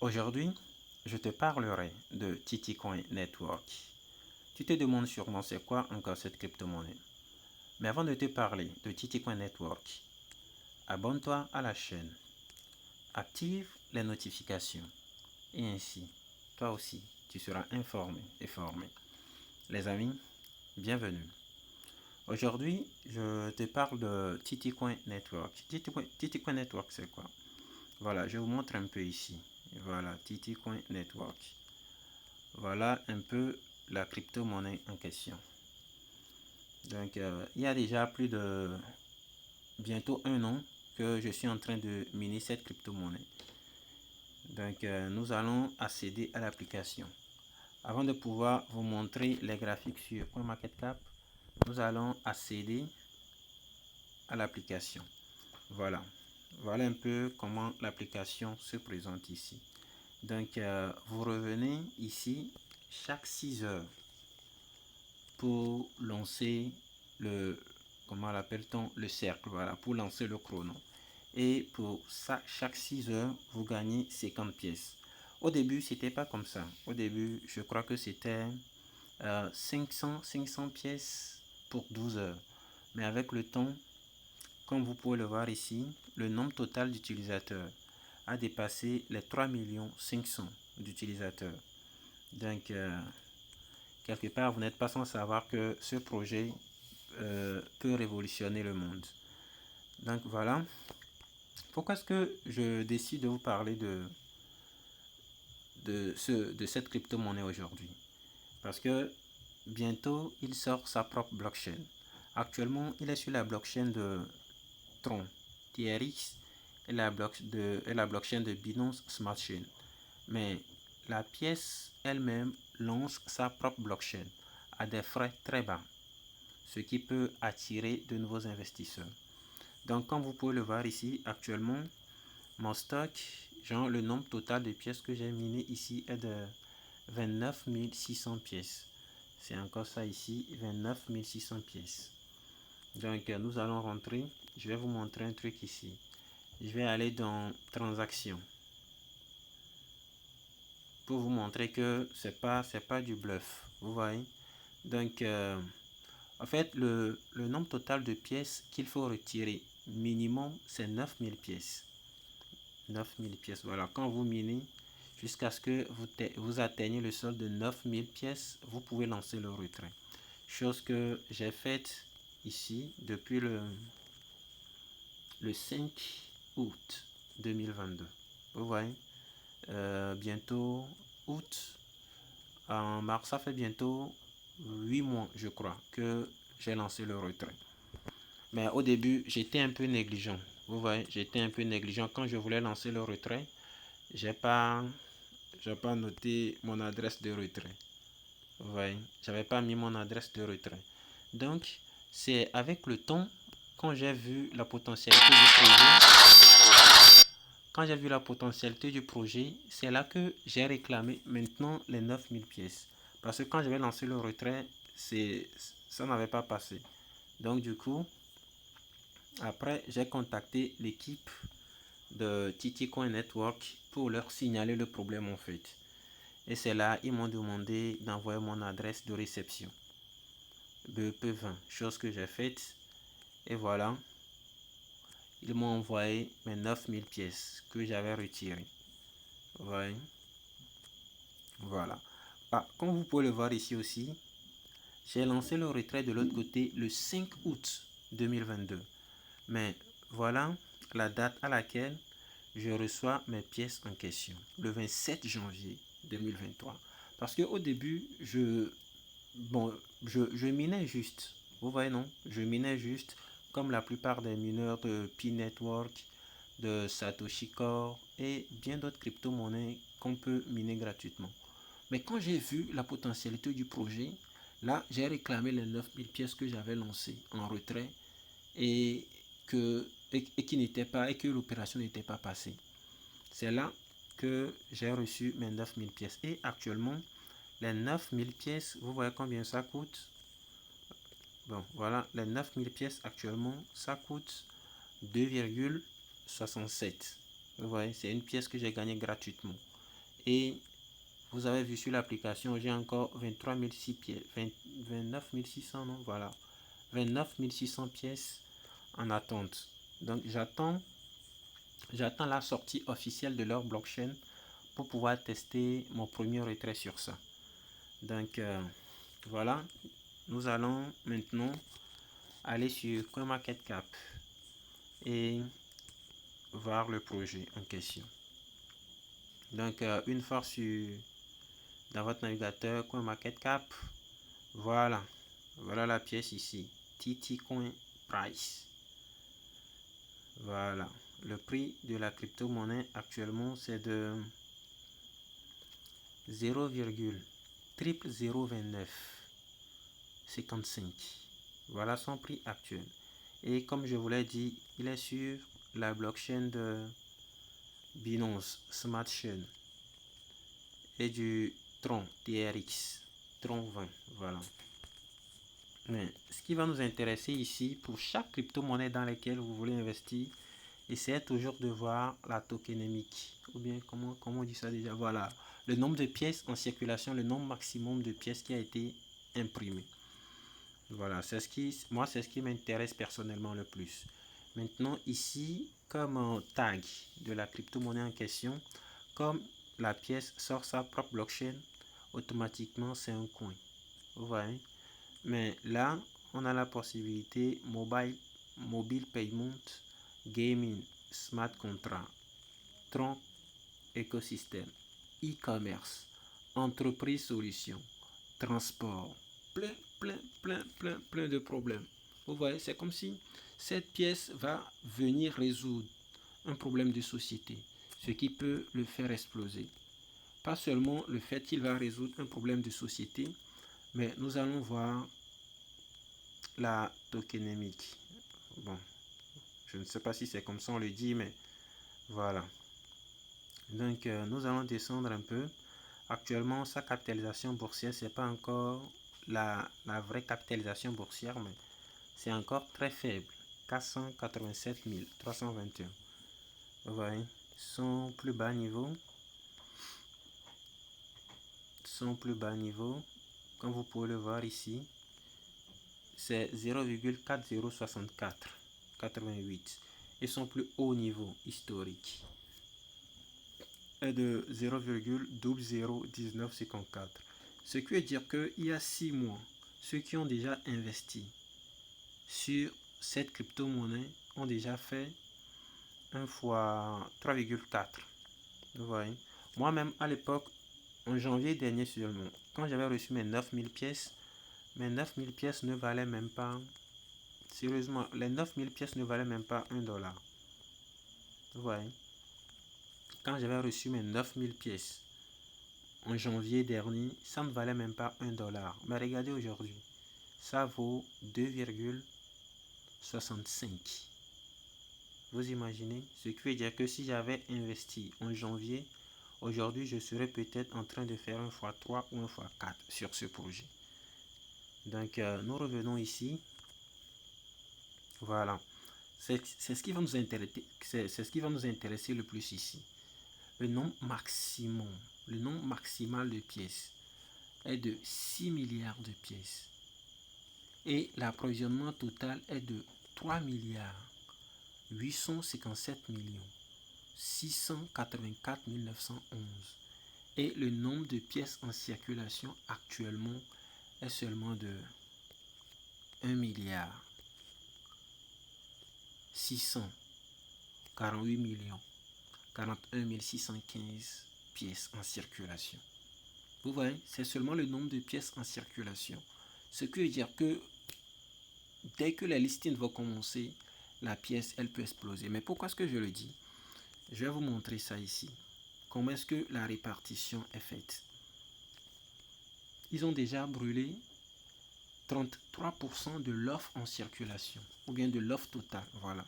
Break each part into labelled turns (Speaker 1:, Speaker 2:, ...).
Speaker 1: Aujourd'hui, je te parlerai de Titicoin Network. Tu te demandes sûrement c'est quoi encore cette crypto-monnaie. Mais avant de te parler de Titicoin Network, abonne-toi à la chaîne, active les notifications et ainsi, toi aussi, tu seras informé et formé. Les amis, bienvenue. Aujourd'hui, je te parle de Titicoin Network. Titicoin Network, c'est quoi? Voilà, je vous montre un peu ici. Voilà, Titicoin Network. Voilà un peu la crypto-monnaie en question. Donc, il y a déjà plus de bientôt un an que je suis en train de miner cette crypto-monnaie. Donc, nous allons accéder à l'application. Avant de pouvoir vous montrer les graphiques sur CoinMarketCap, nous allons accéder à l'application. Voilà. Voilà un peu comment l'application se présente ici. Donc, vous revenez ici chaque 6 heures pour lancer le, comment l'appelle-t-on, le cercle, voilà, pour lancer le chrono. Et pour ça, chaque 6 heures, vous gagnez 50 pièces. Au début, c'était pas comme ça. Au début, je crois que c'était 500 pièces pour 12 heures. Mais avec le temps, comme vous pouvez le voir ici, le nombre total d'utilisateurs a dépassé les 3 500 000 d'utilisateurs. Donc, quelque part, vous n'êtes pas sans savoir que ce projet peut révolutionner le monde. Donc voilà. Pourquoi est-ce que je décide de vous parler de cette crypto-monnaie aujourd'hui? Parce que bientôt, il sort sa propre blockchain. Actuellement, il est sur la blockchain de Tron, TRX, et la blockchain de Binance Smart Chain. Mais la pièce elle-même lance sa propre blockchain à des frais très bas, ce qui peut attirer de nouveaux investisseurs. Donc, comme vous pouvez le voir ici, actuellement, mon stock, genre le nombre total de pièces que j'ai minées ici est de 29 600 pièces. C'est encore ça ici, 29 600 pièces. Donc, nous allons rentrer. Je vais vous montrer un truc ici. Je vais aller dans transactions pour vous montrer que c'est pas du bluff. Vous voyez? Donc, en fait, le nombre total de pièces qu'il faut retirer minimum, c'est 9000 pièces. 9000 pièces. Voilà, quand vous minez, jusqu'à ce que vous atteigniez le solde de 9000 pièces, vous pouvez lancer le retrait. Chose que j'ai faite ici depuis le 5 août 2022. Vous voyez, bientôt août, en mars, ça fait bientôt 8 mois, je crois, que j'ai lancé le retrait. Mais au début, j'étais un peu négligent. Vous voyez, j'étais un peu négligent. Quand je voulais lancer le retrait, j'ai pas noté mon adresse de retrait. Vous voyez, j'avais pas mis mon adresse de retrait. Donc, c'est avec le temps, quand j'ai vu la potentialité du projet, c'est là que j'ai réclamé maintenant les 9000 pièces. Parce que quand je vais lancer le retrait, ça n'avait pas passé. Donc, du coup, après, j'ai contacté l'équipe de Titicoin Network pour leur signaler le problème en fait. Et c'est là, ils m'ont demandé d'envoyer mon adresse de réception. BEP20, chose que j'ai faite. Et voilà, ils m'ont envoyé mes 9000 pièces que j'avais retirées. Vous voyez? Voilà. Ah, comme vous pouvez le voir ici aussi, j'ai lancé le retrait de l'autre côté le 5 août 2022. Mais voilà la date à laquelle je reçois mes pièces en question, le 27 janvier 2023. Parce qu'au début, je minais juste. Vous voyez, non? Je minais juste comme la plupart des mineurs de P-Network, de Satoshi Core et bien d'autres crypto-monnaies qu'on peut miner gratuitement. Mais quand j'ai vu la potentialité du projet, là, j'ai réclamé les 9000 pièces que j'avais lancées en retrait et que l'opération n'était pas passée. C'est là que j'ai reçu mes 9000 pièces. Et actuellement, les 9000 pièces, vous voyez combien ça coûte? Bon, voilà, les 9000 pièces actuellement, ça coûte 2,67. Vous voyez, c'est une pièce que j'ai gagnée gratuitement. Et vous avez vu sur l'application, j'ai encore 23 600 pièces, 29 600, non, voilà, 29 600 pièces en attente. Donc j'attends la sortie officielle de leur blockchain pour pouvoir tester mon premier retrait sur ça. Donc voilà, nous allons maintenant aller sur CoinMarketCap et voir le projet en question. Donc une fois dans votre navigateur CoinMarketCap, voilà la pièce ici, TTCoin Price. Voilà, le prix de la crypto-monnaie actuellement c'est de 0,0002955. Voilà son prix actuel. Et comme je vous l'ai dit, il est sur la blockchain de Binance Smart Chain et du Tron TRX, Tron 20. Voilà. Mais ce qui va nous intéresser ici, pour chaque crypto-monnaie dans laquelle vous voulez investir, essayez toujours de voir la tokenomique. Ou bien, comment on dit ça déjà? Voilà. Le nombre de pièces en circulation, le nombre maximum de pièces qui a été imprimé. Voilà, c'est ce qui m'intéresse personnellement le plus. Maintenant, ici, comme tag de la crypto-monnaie en question, comme la pièce sort sa propre blockchain, automatiquement, c'est un coin. Vous voyez? Mais là, on a la possibilité mobile payment, gaming, smart contract, Tron écosystème, e-commerce, entreprise solution, transport, plein de problèmes. Vous voyez, c'est comme si cette pièce va venir résoudre un problème de société, ce qui peut le faire exploser. Pas seulement le fait qu'il va résoudre un problème de société, mais nous allons voir la tokenomique. Bon, je ne sais pas si c'est comme ça on le dit, mais voilà. Donc, nous allons descendre un peu. Actuellement, sa capitalisation boursière, c'est pas encore la vraie capitalisation boursière, mais c'est encore très faible. 487 321. Vous voyez, son plus bas niveau, comme vous pouvez le voir ici, c'est 0,406488 et son plus haut niveau historique est de 0,001954. Ce qui veut dire qu'il y a 6 mois, ceux qui ont déjà investi sur cette crypto-monnaie ont déjà fait 1 fois 3,4. Vous voyez, moi-même à l'époque, en janvier dernier seulement, quand j'avais reçu mes 9000 pièces, mes 9000 pièces ne valaient même pas, sérieusement, les 9000 pièces ne valaient même pas $1. Vous voyez, quand j'avais reçu mes 9000 pièces en janvier dernier, ça ne valait même pas $1. Mais regardez aujourd'hui, ça vaut 2,65. Vous imaginez? Ce qui veut dire que si j'avais investi en janvier, aujourd'hui je serais peut-être en train de faire 1 fois 3 ou 1 fois 4 sur ce projet. Donc nous revenons ici. Voilà. C'est ce qui va nous intéresser. C'est ce qui va nous intéresser le plus ici. Le nombre maximal de pièces est de 6 milliards de pièces. Et l'approvisionnement total est de 3 milliards 857 millions 684 911. Et le nombre de pièces en circulation actuellement est seulement de 1 milliard 648 millions 41 615 pièces en circulation. Vous voyez, c'est seulement le nombre de pièces en circulation. Ce qui veut dire que dès que les listings vont commencer, la pièce, elle peut exploser. Mais pourquoi est-ce que je le dis? Je vais vous montrer ça ici. Comment est-ce que la répartition est faite? Ils ont déjà brûlé 33% de l'offre en circulation, ou bien de l'offre totale. Voilà.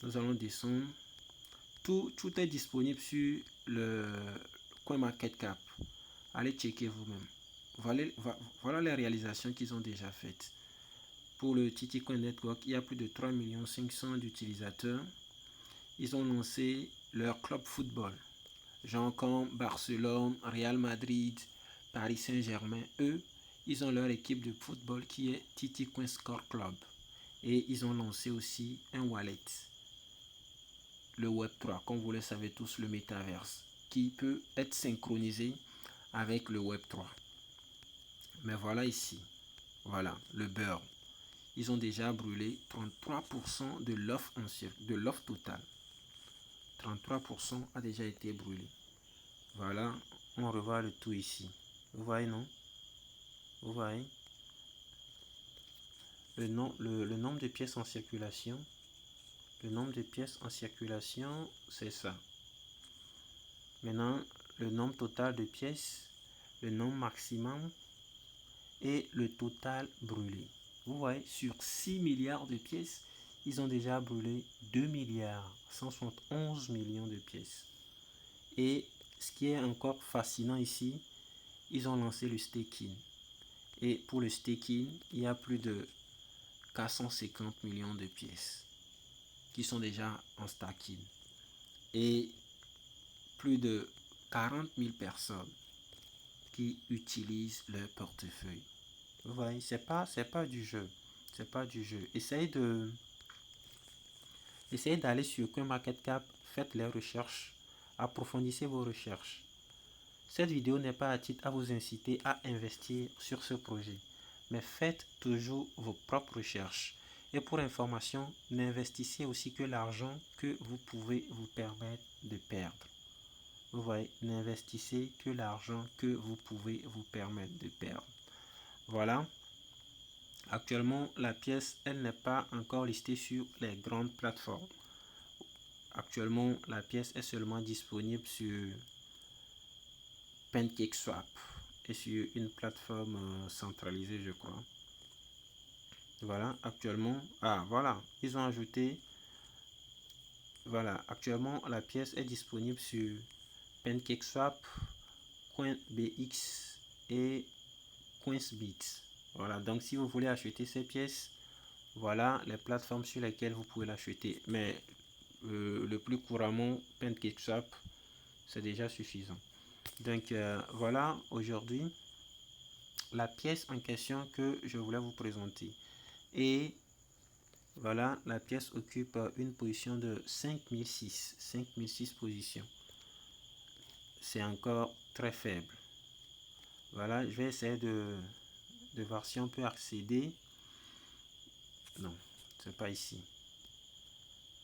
Speaker 1: Nous allons descendre. Tout est disponible sur le CoinMarketCap. Allez checker vous-même. Voilà les réalisations qu'ils ont déjà faites. Pour le TTCoin Network, il y a plus de 3 500 000 d'utilisateurs. Ils ont lancé leur club football, gens comme Barcelone, Real Madrid, Paris Saint-Germain, eux, ils ont leur équipe de football qui est TTCoin Score Club. Et ils ont lancé aussi un wallet, le Web3, comme vous le savez tous, le métaverse, qui peut être synchronisé avec le Web3. Mais voilà ici, voilà, le beurre. Ils ont déjà brûlé 33% de l'offre totale. 33% a déjà été brûlé. Voilà, on revoit le tout ici. Vous voyez, non? Vous voyez? Le nombre de pièces en circulation. Le nombre de pièces en circulation, c'est ça. Maintenant, le nombre total de pièces, le nombre maximum et le total brûlé. Vous voyez, sur 6 milliards de pièces, ils ont déjà brûlé 2 milliards 171 millions de pièces. Et ce qui est encore fascinant ici, ils ont lancé le staking. Et pour le staking, il y a plus de 450 millions de pièces qui sont déjà en stacking. Et plus de 40 000 personnes qui utilisent leur portefeuille. Vous voyez, c'est pas du jeu. C'est pas du jeu. Essayez d'aller sur CoinMarketCap, faites les recherches, approfondissez vos recherches. Cette vidéo n'est pas à titre à vous inciter à investir sur ce projet, mais faites toujours vos propres recherches. Et pour information, n'investissez aussi que l'argent que vous pouvez vous permettre de perdre. Vous voyez, n'investissez que l'argent que vous pouvez vous permettre de perdre. Voilà. Actuellement, la pièce, elle n'est pas encore listée sur les grandes plateformes. Actuellement, la pièce est seulement disponible sur PancakeSwap et sur une plateforme centralisée, je crois. Voilà, actuellement, voilà, ils ont ajouté, voilà, actuellement, la pièce est disponible sur PancakeSwap, CoinBX et Coinsbit. Voilà, donc si vous voulez acheter ces pièces, voilà les plateformes sur lesquelles vous pouvez l'acheter. Mais le plus couramment, PancakeSwap, c'est déjà suffisant. Donc voilà aujourd'hui la pièce en question que je voulais vous présenter. Et voilà, la pièce occupe une position de 5006 positions. C'est encore très faible. Voilà, je vais essayer de voir si on peut accéder. Non, c'est pas ici.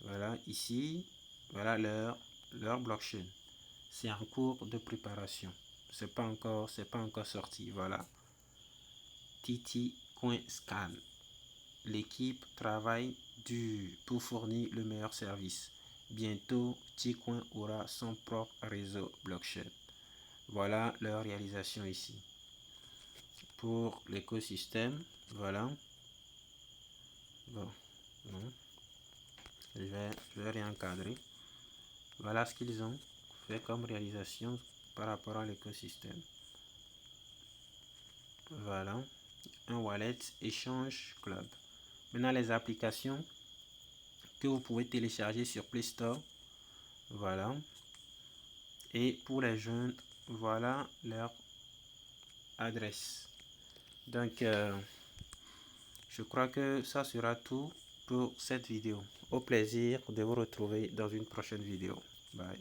Speaker 1: Voilà, ici, voilà leur blockchain. C'est en cours de préparation. C'est pas encore sorti. Voilà. TTCoinScan. L'équipe travaille dur pour fournir le meilleur service. Bientôt, Tcoin aura son propre réseau blockchain. Voilà leur réalisation ici. Pour l'écosystème, voilà. Bon, non. Je vais réencadrer. Voilà ce qu'ils ont fait comme réalisation par rapport à l'écosystème. Voilà. Un wallet échange club. Maintenant, les applications que vous pouvez télécharger sur Play Store. Voilà. Et pour les jeunes, voilà leur adresse. Donc, je crois que ça sera tout pour cette vidéo. Au plaisir de vous retrouver dans une prochaine vidéo. Bye.